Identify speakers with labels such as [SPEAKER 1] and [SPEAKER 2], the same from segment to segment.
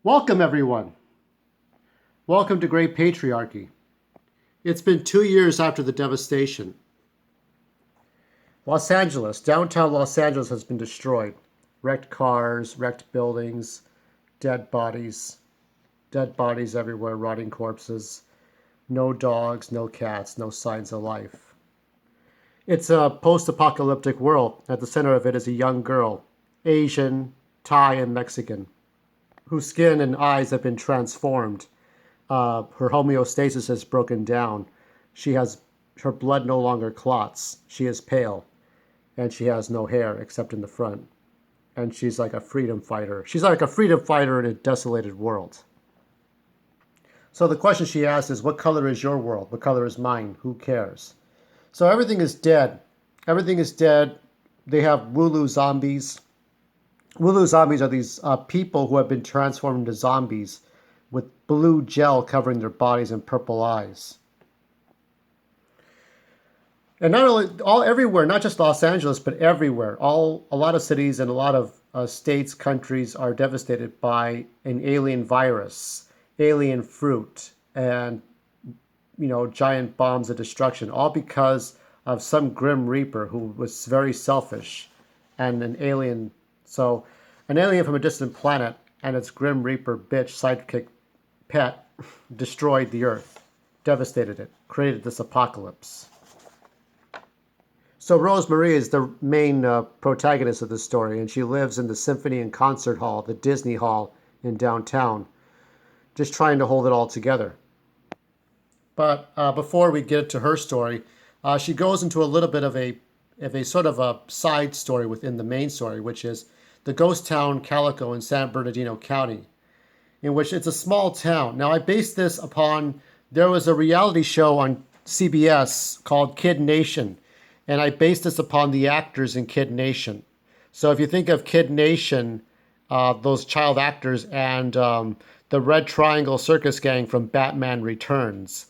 [SPEAKER 1] Welcome, everyone. Welcome to Great Patriarchy. It's been 2 years after the devastation. Los Angeles, downtown Los Angeles has been destroyed. Wrecked cars, wrecked buildings, dead bodies. Dead bodies everywhere, rotting corpses. No dogs, no cats, no signs of life. It's a post-apocalyptic world. At the center of it is a young girl, Asian, Thai, and Mexican, whose skin and eyes have been transformed. Her homeostasis has broken down. She has her blood no longer clots. She is pale, and she has no hair except in the front. And she's like a freedom fighter. She's like a freedom fighter in a desolated world. So the question she asks is, what color is your world? What color is mine? Who cares? So everything is dead. Everything is dead. They have Wooloo zombies. Wooloo zombies are these people who have been transformed into zombies with blue gel covering their bodies and purple eyes. And not only all everywhere, not just Los Angeles, but everywhere. A lot of cities and a lot of states, countries are devastated by an alien virus, alien fruit, and giant bombs of destruction, all because of some grim reaper who was very selfish and an alien. So, an alien from a distant planet and its grim reaper bitch sidekick pet destroyed the Earth, devastated it, created this apocalypse. So Rose Marie is the main protagonist of this story, and she lives in the Symphony and Concert Hall, the Disney Hall in downtown, just trying to hold it all together. But before we get to her story, she goes into a little bit of a sort of a side story within the main story, which is the ghost town Calico in San Bernardino County, in which it's a small town. Now, I based this upon, there was a reality show on CBS called Kid Nation, and I based this upon the actors in Kid Nation. So if you think of Kid Nation, those child actors, and the Red Triangle Circus Gang from Batman Returns,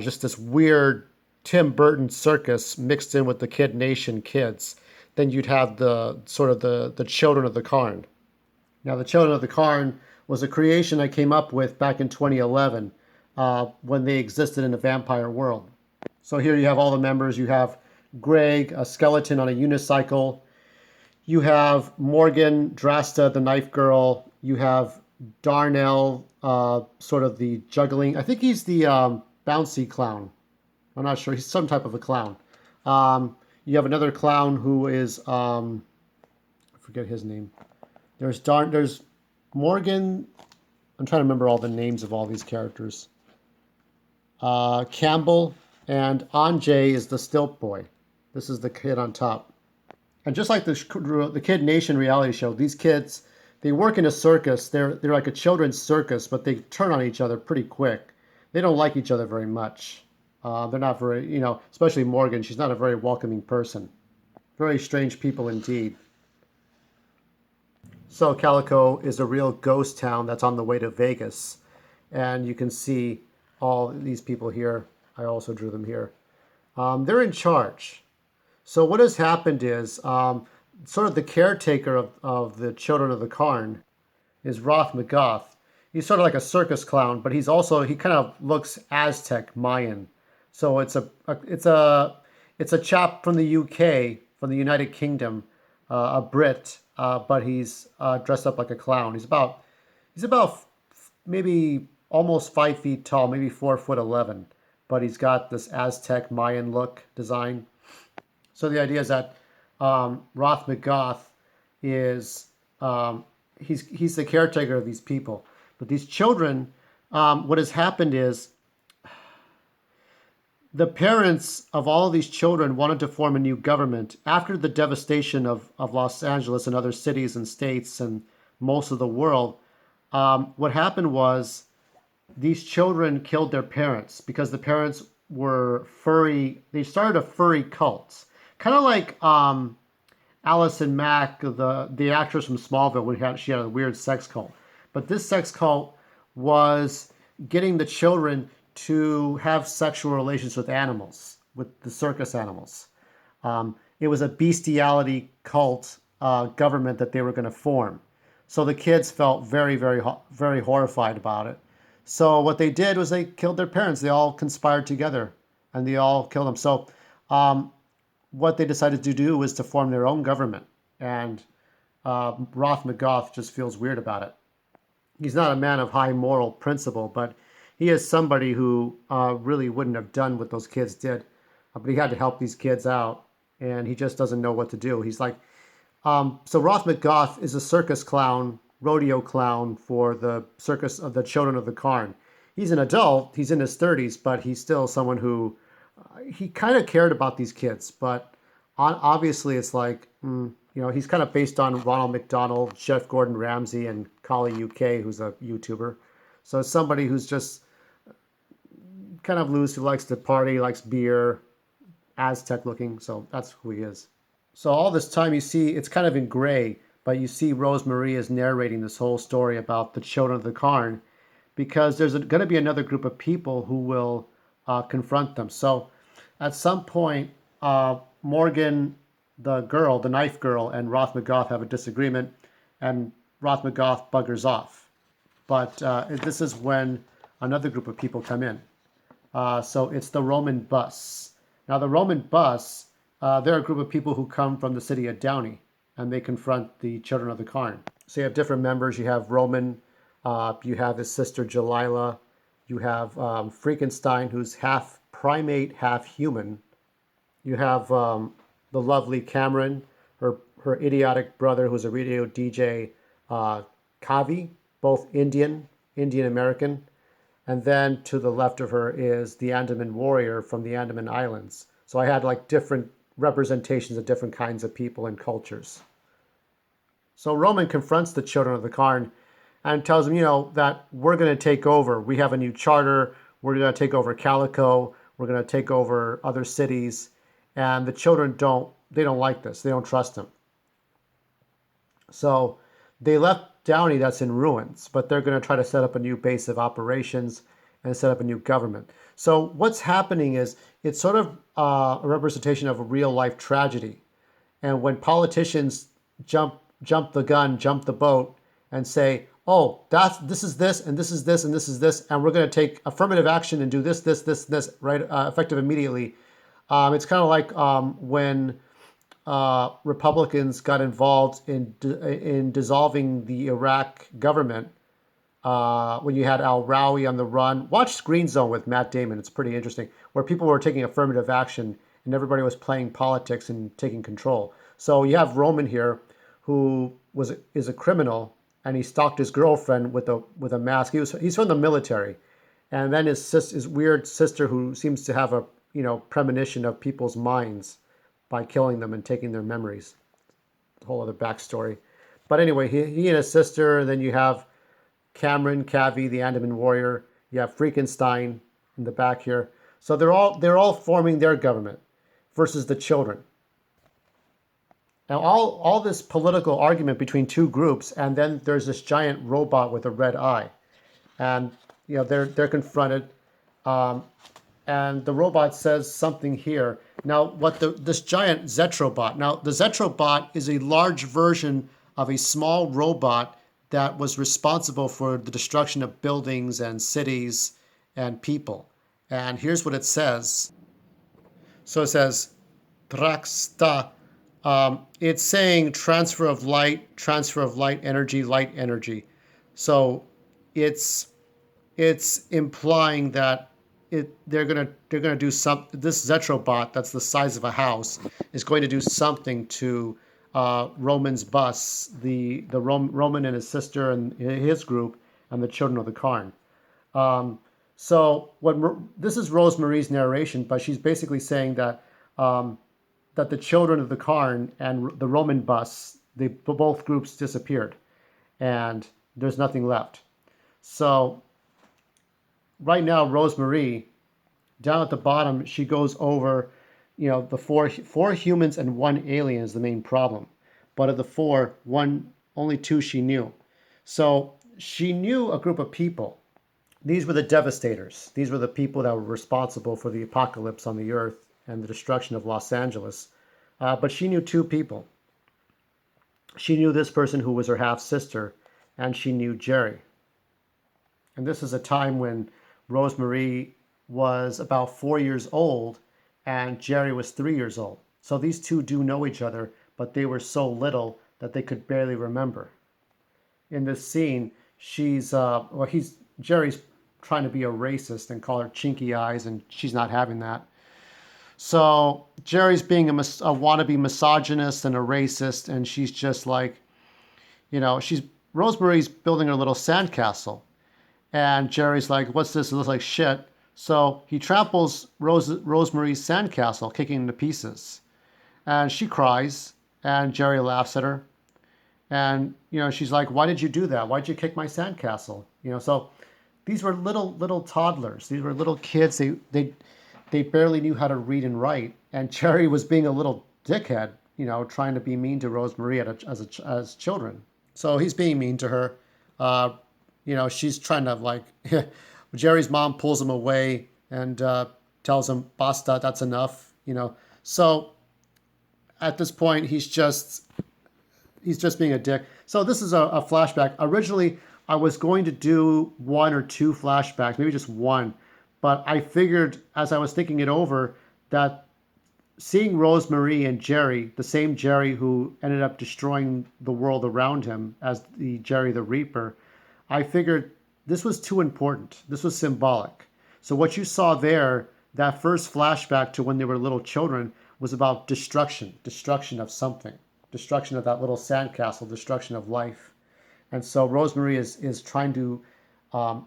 [SPEAKER 1] just this weird Tim Burton circus mixed in with the Kid Nation kids, then you'd have the sort of the Children of the Carn. Now, the Children of the Carn was a creation I came up with back in 2011 when they existed in a vampire world. So here you have all the members. You have Greg, a skeleton on a unicycle. You have Morgan, Drasta, the knife girl. You have Darnell, sort of the juggling. I think he's the bouncy clown. I'm not sure. He's some type of a clown. You have another clown who is, I forget his name. There's Morgan. I'm trying to remember all the names of all these characters. Campbell, and Anjay is the stilt boy. This is the kid on top. And just like the Kid Nation reality show, these kids, they work in a circus. They're like a children's circus, but they turn on each other pretty quick. They don't like each other very much. They're not very, especially Morgan. She's not a very welcoming person. Very strange people indeed. So Calico is a real ghost town that's on the way to Vegas. And you can see all these people here. I also drew them here. They're in charge. So what has happened is sort of the caretaker of the Children of the Carn is Roth McGoth. He's sort of like a circus clown, but he kind of looks Aztec Mayan. So it's a chap from the UK, from the United Kingdom, a Brit, but he's dressed up like a clown. He's about maybe almost 5 feet tall, maybe 4'11", but he's got this Aztec Mayan look design. So the idea is that Roth McGoth is he's the caretaker of these people, but these children. What has happened is the parents of all these children wanted to form a new government after the devastation of Los Angeles and other cities and states and most of the world. What happened was these children killed their parents because the parents were furry. They started a furry cult, kind of like Allison Mack, the actress from Smallville, when she had a weird sex cult. But this sex cult was getting the children to have sexual relations with animals, with the circus animals. It was a bestiality cult government that they were going to form. So the kids felt very horrified about it. So what they did was they killed their parents. They all conspired together and they all killed them. So um, what they decided to do was to form their own government. And Roth McGough just feels weird about it. He's not a man of high moral principle, but he is somebody who really wouldn't have done what those kids did. But he had to help these kids out, and he just doesn't know what to do. He's like, so Roth McGough is a circus clown, rodeo clown for the circus of the Children of the Carn. He's an adult, he's in his 30s, but he's still someone who he kind of cared about these kids. But obviously, it's like, he's kind of based on Ronald McDonald, Chef Gordon Ramsay, and Kali UK, who's a YouTuber. So it's somebody who's just kind of loose, who likes to party, likes beer, Aztec looking. So that's who he is. So all this time you see it's kind of in gray, but you see Rose Marie is narrating this whole story about the Children of the Carn because there's going to be another group of people who will confront them. So at some point, Morgan, the girl, the knife girl, and Roth McGough have a disagreement, and Roth McGough buggers off. But this is when another group of people come in. So it's the Roman bus. Now, the Roman bus, they're a group of people who come from the city of Downey, and they confront the Children of the Carn. So you have different members. You have Roman, you have his sister Jalila, you have Frankenstein, who's half primate, half human. You have the lovely Cameron, her idiotic brother, who's a radio DJ, Kavi, both Indian American. And then to the left of her is the Andaman warrior from the Andaman Islands. So I had like different representations of different kinds of people and cultures. So Roman confronts the Children of the Carn and tells them, that we're going to take over. We have a new charter. We're going to take over Calico. We're going to take over other cities. And the children don't like this. They don't trust him. So they left Downey that's in ruins, but they're going to try to set up a new base of operations and set up a new government. So what's happening is it's sort of a representation of a real life tragedy. And when politicians jump the gun, jump the boat, and say, "Oh, this is this, and this is this, and this is this, and we're going to take affirmative action and do this, right, effective immediately." It's kind of like when Republicans got involved in dissolving the Iraq government when you had al-Rawi on the run. Watch Green Zone with Matt Damon. It's pretty interesting, where people were taking affirmative action and everybody was playing politics and taking control. So you have Roman here, who is a criminal, and he stalked his girlfriend with a mask. He's from the military, and then his weird sister, who seems to have a premonition of people's minds by killing them and taking their memories. A whole other backstory. But anyway, he and his sister, and then you have Cameron, Cavi, the Andaman warrior. You have Frankenstein in the back here. So they're all forming their government versus the children. Now all this political argument between two groups, and then there's this giant robot with a red eye, and they're confronted. And the robot says something here. Now, this giant Zetrobot. Now, the Zetrobot is a large version of a small robot that was responsible for the destruction of buildings and cities and people. And here's what it says. So it says, Traxta. It's saying transfer of light energy, light energy. So it's implying that they're gonna do something. This Zetrobot, that's the size of a house, is going to do something to Roman's bus, Roman and his sister and his group, and the Children of the Carn. So this is Rose Marie's narration, but she's basically saying that that the Children of the Carn and the Roman bus, both groups disappeared, and there's nothing left. So right now, Rose Marie, down at the bottom, she goes over, the four humans and one alien is the main problem. But of the four, only two she knew. So she knew a group of people. These were the devastators. These were the people that were responsible for the apocalypse on the earth and the destruction of Los Angeles. But she knew two people. She knew this person who was her half sister, and she knew Jerry. And this is a time when Rosemarie was about 4 years old and Jerry was 3 years old. So these two do know each other, but they were so little that they could barely remember. In this scene, Jerry's trying to be a racist and call her chinky eyes, and she's not having that. So Jerry's being a wannabe misogynist and a racist, and she's just like, Rosemarie's building her little sandcastle, and Jerry's like, "What's this? It looks like shit." So he tramples Rosemarie's sandcastle, kicking it to pieces, and she cries, and Jerry laughs at her, and she's like, "Why did you do that? Why'd you kick my sandcastle?" So these were little toddlers. These were little kids. They barely knew how to read and write, and Jerry was being a little dickhead, trying to be mean to Rosemarie as children. So he's being mean to her. She's trying to Jerry's mom pulls him away and tells him, "Basta, that's enough." So at this point, he's just being a dick. So this is a flashback. Originally, I was going to do one or two flashbacks, maybe just one. But I figured, as I was thinking it over, that seeing Rosemarie and Jerry, the same Jerry who ended up destroying the world around him as the Jerry the Reaper, I figured this was too important. This was symbolic. So what you saw there, that first flashback to when they were little children, was about destruction of something, destruction of that little sandcastle, destruction of life. And so Rosemarie is trying to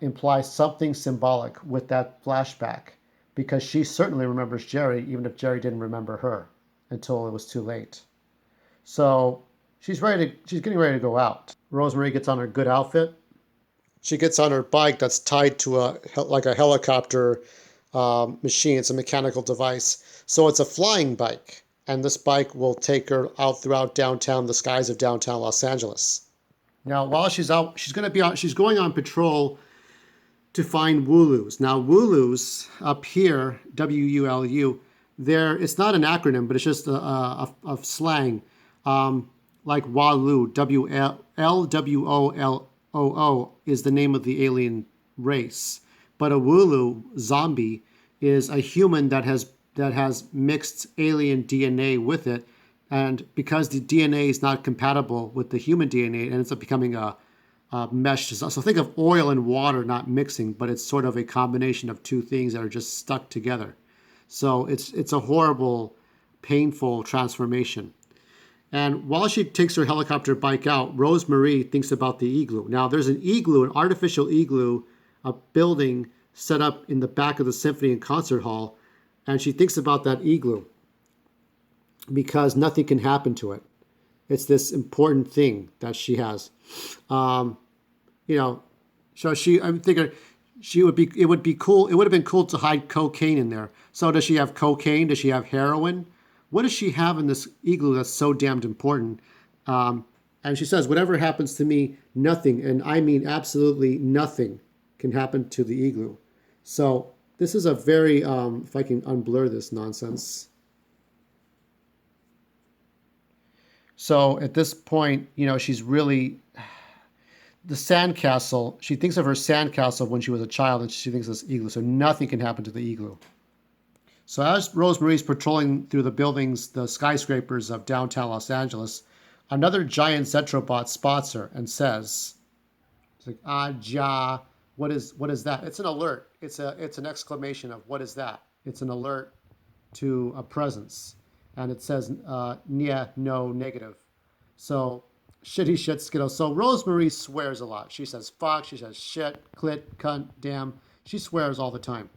[SPEAKER 1] imply something symbolic with that flashback, because she certainly remembers Jerry, even if Jerry didn't remember her until it was too late. So she's getting ready to go out. Rosemarie gets on her good outfit. She gets on her bike that's tied to a helicopter machine. It's a mechanical device. So it's a flying bike. And this bike will take her out throughout downtown, the skies of downtown Los Angeles. Now, while she's out, she's going on patrol to find Wooloos. Now, Wooloos up here, W-U-L-U, it's not an acronym, but it's just a slang, like Waloo, L-W-O-L-O-O is the name of the alien race. But a Wooloo zombie is a human that has mixed alien DNA with it. And because the DNA is not compatible with the human DNA, it ends up becoming a mesh. So think of oil and water not mixing, but it's sort of a combination of two things that are just stuck together. So it's a horrible, painful transformation. And while she takes her helicopter bike out, Rosemarie thinks about the igloo. Now, there's an igloo, an artificial igloo, a building set up in the back of the symphony and concert hall, and she thinks about that igloo, because nothing can happen to it. It's this important thing that she has. So I'm thinking it would be cool. It would have been cool to hide cocaine in there. So does she have cocaine? Does she have heroin? What does she have in this igloo that's so damned important? And she says, "Whatever happens to me, nothing, and I mean absolutely nothing, can happen to the igloo." So this is a very, if I can unblur this nonsense. So at this point, she's really, the sandcastle, she thinks of her sandcastle when she was a child, and she thinks of this igloo. So nothing can happen to the igloo. So as Rosemarie's patrolling through the buildings, the skyscrapers of downtown Los Angeles, another giant Zetrobot spots her and says, it's like, "Ah, ja, what is that?" It's an alert. It's an exclamation of, "What is that?" It's an alert to a presence. And it says, "Nia, no, negative." So, shitty shit skittles. So Rosemarie swears a lot. She says fuck, she says shit, clit, cunt, damn. She swears all the time.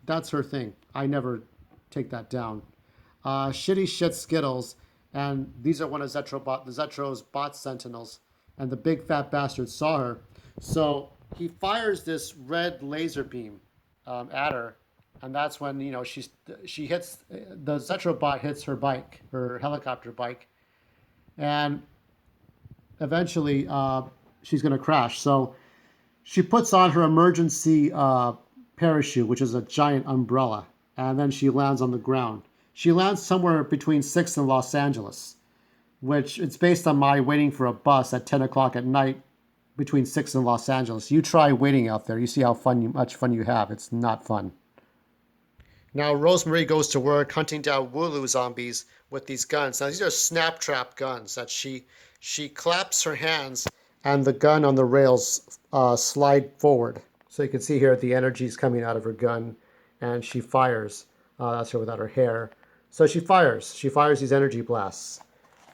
[SPEAKER 1] That's her thing. I never take that down. Shitty shit skittles. And these are one of the Zetro's bot sentinels. And the big fat bastard saw her. So he fires this red laser beam at her. And that's when, she hits, the Zetrobot hits her bike, her helicopter bike. And eventually she's going to crash. So she puts on her emergency parachute, which is a giant umbrella. And then she lands on the ground. She lands somewhere between 6th and Los Angeles, which it's based on my waiting for a bus at 10 o'clock at night between 6 and Los Angeles. You try waiting out there. You see how much fun you have. It's not fun. Now Rosemary goes to work hunting down Wooloo zombies with these guns. Now these are snap trap guns that she claps her hands and the gun on the rails slide forward. So you can see here the energy is coming out of her gun, and she fires. That's her without her hair. So she fires. She fires these energy blasts,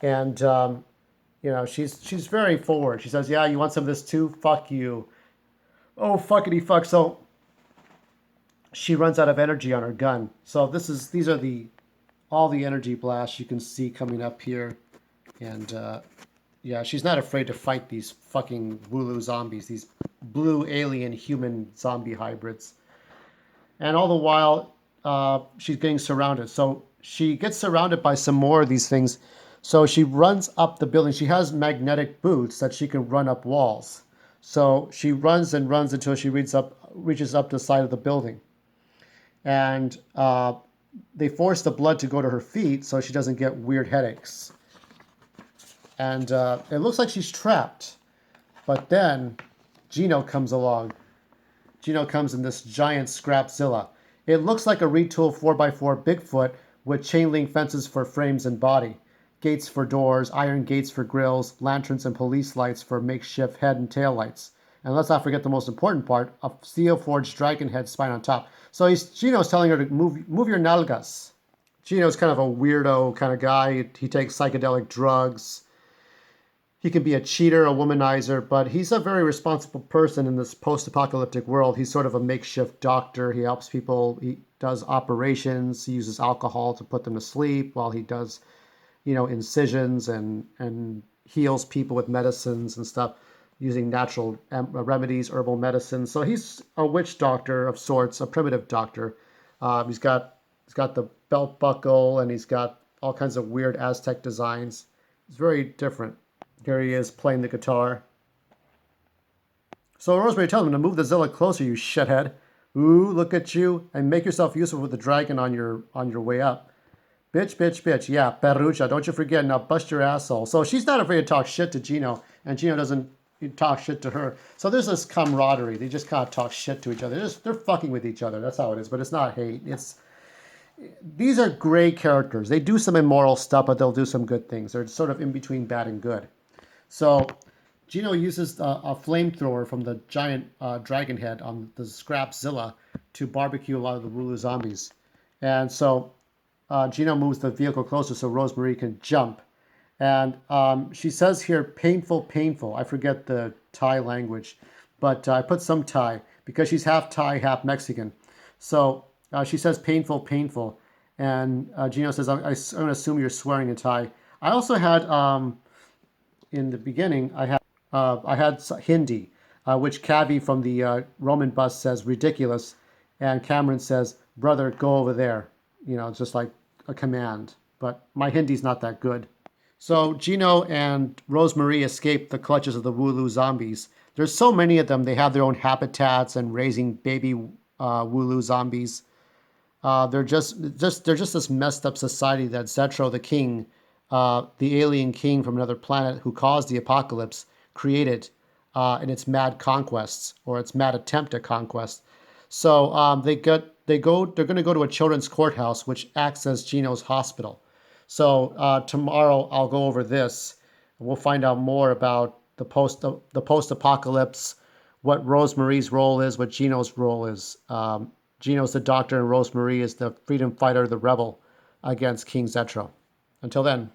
[SPEAKER 1] and you know she's very forward. She says, "Yeah, you want some of this too? Fuck you." Oh fuckity fuck. So she runs out of energy on her gun. So these are all the energy blasts you can see coming up here, and yeah, she's not afraid to fight these fucking Wooloo zombies, these blue alien human zombie hybrids. And all the while, she's getting surrounded. So she gets surrounded by some more of these things. So she runs up the building. She has magnetic boots that she can run up walls. So she runs and runs until she reaches up the side of the building. And they force the blood to go to her feet so she doesn't get weird headaches. And it looks like she's trapped. But then Gino comes along. Gino comes in this giant Scrapzilla. It looks like a retooled 4x4 Bigfoot with chain link fences for frames and body, gates for doors, iron gates for grills, lanterns and police lights for makeshift head and tail lights. And let's not forget the most important part, a steel forged dragon head spine on top. So Gino's telling her to move your nalgas. Gino's kind of a weirdo kind of guy. He takes psychedelic drugs. He can be a cheater, a womanizer, but he's a very responsible person in this post-apocalyptic world. He's sort of a makeshift doctor. He helps people. He does operations. He uses alcohol to put them to sleep while he does, you know, incisions and heals people with medicines and stuff using natural remedies, herbal medicine. So he's a witch doctor of sorts, a primitive doctor. He's got the belt buckle, and he's got all kinds of weird Aztec designs. It's very different. Here he is playing the guitar. So Rosemary tells him to move the Zilla closer, you shithead. Ooh, look at you, and make yourself useful with the dragon on your way up. Bitch, bitch, bitch. Yeah, Perucha, don't you forget. Now bust your asshole. So she's not afraid to talk shit to Gino, and Gino doesn't talk shit to her. So there's this camaraderie. They just kind of talk shit to each other. They're fucking with each other. That's how it is. But it's not hate. These are gray characters. They do some immoral stuff, but they'll do some good things. They're sort of in between bad and good. So Gino uses a flamethrower from the giant dragon head on the Scrapzilla to barbecue a lot of the Wooloo zombies. And so Gino moves the vehicle closer so Rosemary can jump. And she says here, painful, painful. I forget the Thai language, but I put some Thai because she's half Thai, half Mexican. So she says, painful, painful. And Gino says, I'm going to assume you're swearing in Thai. I also had, in the beginning, I had Hindi, which Cavi from the Roman bus says ridiculous, and Cameron says, brother, go over there. You know, just like a command. But my Hindi's not that good. So Gino and Rosemary escape the clutches of the Wooloo zombies. There's so many of them. They have their own habitats and raising baby Wooloo zombies. They're just this messed up society that Zetro, the king, the alien king from another planet who caused the apocalypse, created in its mad conquests or its mad attempt at conquest. So they're going to go to a children's courthouse, which acts as Gino's hospital. So tomorrow I'll go over this. We'll find out more about the post-apocalypse, what Rosemary's role is, what Gino's role is. Gino's the doctor, and Rosemary is the freedom fighter, the rebel against King Zetro. Until then.